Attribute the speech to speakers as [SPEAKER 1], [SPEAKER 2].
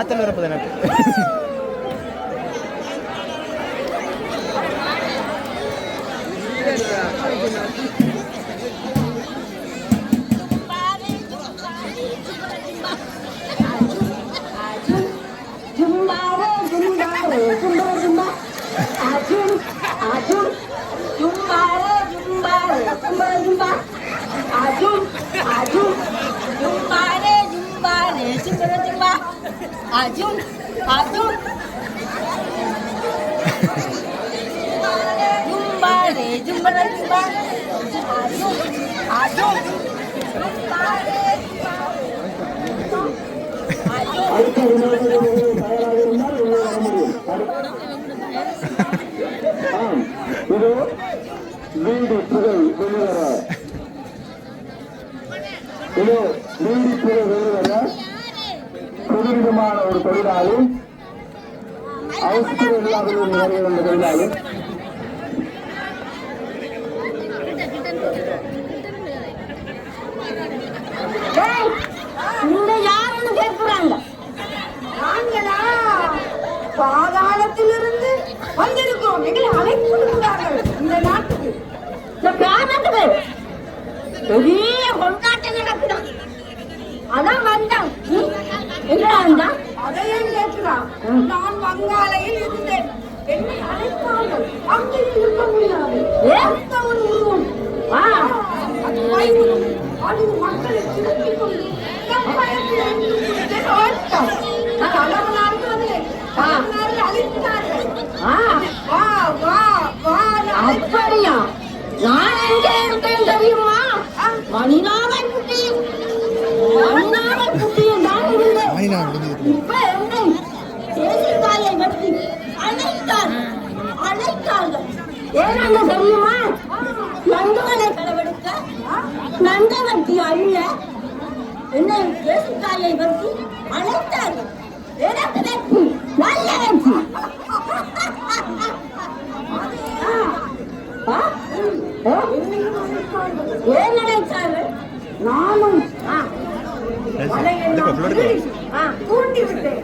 [SPEAKER 1] காய்ச்சல் வரப்போது எனக்கு.
[SPEAKER 2] Ajun, Ajun, Jumba re, Jumba re, Jumba, Ajun, Ajun, Jumba re,
[SPEAKER 3] புதுவிதமான ஒரு தொழிலாளி ஆஸ்திரேலியாவில் வருகின்ற தொழிலாளி
[SPEAKER 2] இந்த யாருன்னு கேட்கிறாங்க. நாங்களா பாதாளத்திலிருந்து வந்திருக்கிறோம். எங்களை அழைக்கிறார்கள் இந்த நாட்டுக்கு. இந்த பிராணத்துக்கு பெரிய கொண்டாட்டம் நடக்குதான். அதான் வந்தான். அதையும் கேட்கிறான். நான் வங்காளையில் இருந்தேன். என்னை அழைத்தார்கள். அங்கே இருக்க முடியாது. எந்த ஒரு உருவம் அது மக்களை திருப்பிக் கொண்டு அப்படியா? நான் எங்கே இருக்கேன் தெரியுமா? மணிநாதன் குட்டியும் மணிநாதன் குட்டியும் தான் இருந்தேன். இப்ப என்னை தேசியத்தாயை பற்றி அழைத்தார்கள். ஏனாங்க தெரியுமா? நந்தவனை களவெடுக்க நந்தவட்டி அள்ள என்னை தேசியத்தாயை பற்றி அழைத்தார்கள். எனக்கு வெற்றி, நல்ல வெற்றி. ஏன் நினைத்தார்கள்? நானும் தூண்டி விட்டேன்.